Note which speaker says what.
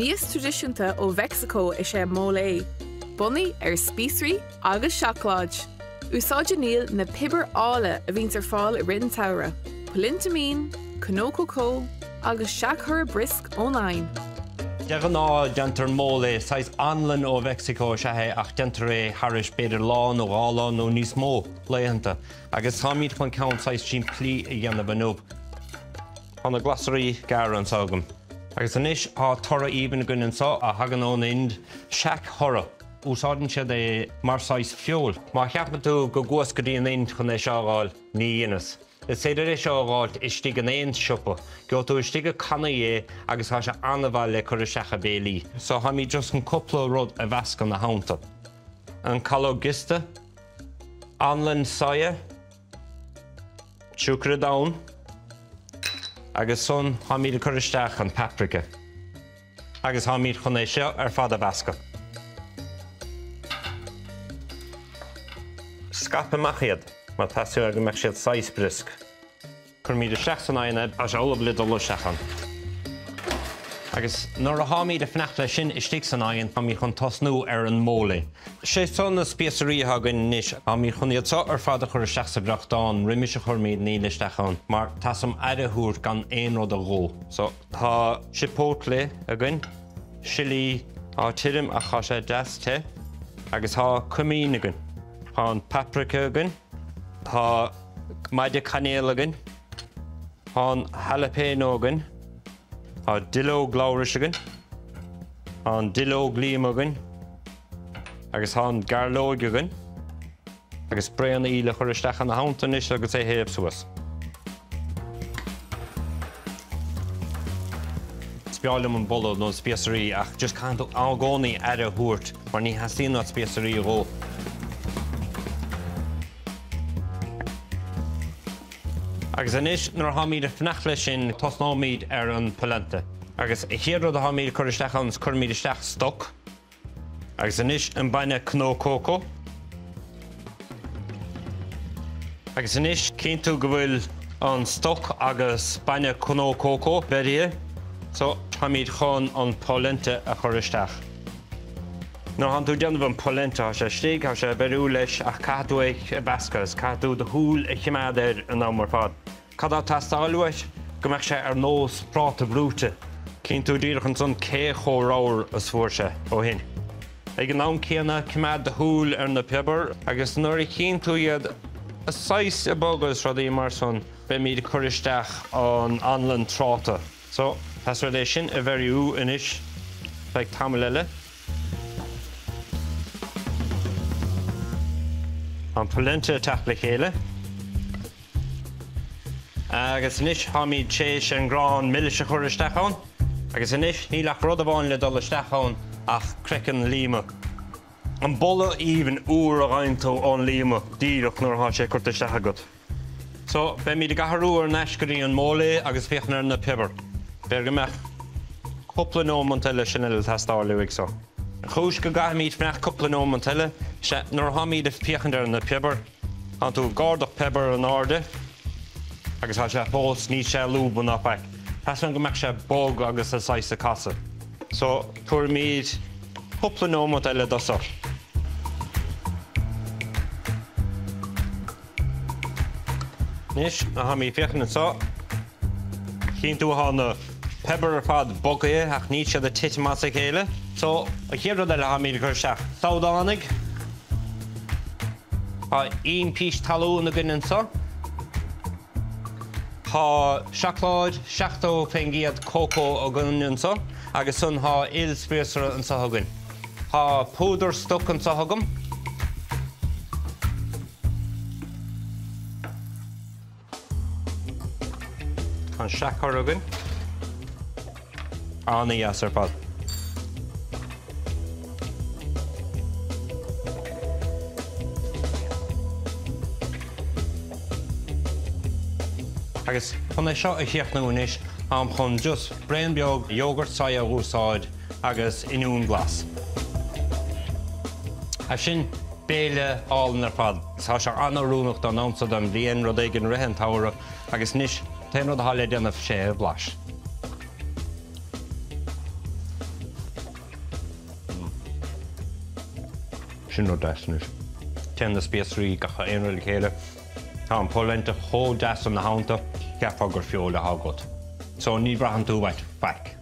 Speaker 1: Níos tradiisiúnta ó Mexico is Móilé. Bunaí spícerí agus seacláid. Úsáid níl na pibar ála a bhíonn fáil I rinn tara. Polenta mín, cócó agus seachthar brisk online.
Speaker 2: Deagan ná dentar Móilé, sais anlann ó Mexico sethe ach dentar haris beidir lán ó gálan ó níos mó Pléanta. Agus tá míad chun count sais sin plí I dhéanamh anúb. Anna glasarí gar an sagam. Agus anis á tora íban gunnan sa a hagan ón ind seachthorthaí. Úsáidan siad mar sais fiol. Má cheappa tú go gwas go dtíon ind chun seágáil ní dhéanas. Is séidir seágáilt istí an éon siopa. Go tú istí canna agus tá sé anmhail le chuir seacha bélí. So ha mí just an coppla rud a bhescan na hánta. An chalóga, anlann soighe, siúcra donn, agus son ha mí chuir isteach an paprika. Agus ha mí chun seo fad a bhesca. Scapa machiad, má tasú aga meach siad 6 brisk. Chur míad isteach san aine a seolab le dul seachan. Agus nuair a há míad a fneach le sin istí san ain a mí chun tosnú an Móilé. Sé son na spéisirí hagan níos a mí chun iad sa fad a chur isteach sa breachtáin riimi a chur míad ní leisteachán, mar tasam airithúr gan éon rud a ghó. So tá chipotle agan, chili á tirim a cha sé deataithe, agus tá cumín agan. Tá paprika agan, tá maide canéal agan, tá jalapeno agan, tá Díol glóris agan, tá Díol líoma agan, agus tá garlóga agan, agus breanna íle chuir isteach na hánta níos agus héamh suas. Spiálam an bolad nó spéisirí ach just canú ágánaí ar a thuairt mar ní hasíon na spéisirí ró. Agus anis nuair ha míad a fneach lei sin tosná míad an Polenta. Agus I chéad a ha míad chuir isteach an chur míad isteach stoc. Agus anis an baine cócó. Agus anis cén tú go bhfuil an stoc agus baine cócó berie. So ha míad chun an Polenta a chuir isteach. Nuair han tú deanamh an Polenta sé stíg ha sé beirú leis ach cadú a bhescas, cadú de húil a chiimead an ámar fad. Cadá tastáilúis go meach sé nós práta brúte. Cén tú díreach an son cócó ráir a sfuair sé ó hin. Ag an nám céanna chiimead de húil na Piobar agus nuair cén tú iad a 6 a bogus rudaí mar son be míad chuir isteach an anlann tráta. So tas rud é sin a bheirú inis feag tamil eile. An Polenta teach le chéile. Agus inis ha míad tééis an grán milise chuir isteachán. Agus inis ní leach rud amháin le dul isteachán ach creiceann líoma. An bolla íbhan úr a ghaintó an líoma díreach nuair há sé chuirt isteach agat. So be míad a gathú ar neiscirí an Móilé agus bheithnar na Piobar. Beir go meach coppla nóam an tuile sin eile tastáilú ag so. Chúis go gaith míad fneach coppla nóam an tuile, nuair ha míad a fiochan na Piobar, an tú gardach Piobar an áde, agus há sé bós ní sé lúban apaic. Tás an go meach sé bog agus a 6 a casa. So tuair míad coppla nóam an tuile dosa. Nis a ha míad fiochan an sa. Cén tú há na Piobar ar fad bogaí ach ní siad a titmas a chéile. So a chéad eile ha míad chuir seach saudánig. Tá un pís talún a gunnan sa. Tá seacláid, seachtó pengiad cócó a gunnan sa. Agus sun há spéisiúr an sa hagan. Tá púdar stoc an sa hagam. Tá seachar agan. Anna yes ar fad. Agus chun é seo a chéachnú inis am chun just brean beag yogurt soia úsáid agus inún glas. A sin béle álan ar fad. Tá sé anarúnach don amsa don bhíon rud ag an rihan táire agus níos téanrad hála déanamh sé a blas. sin ó deisnis. Ten na spéisrí gacha éonra chéile. Tá an polenta chó deas an na hánta ceafa gur feola hágat. So ní brahan tú bhaid faic.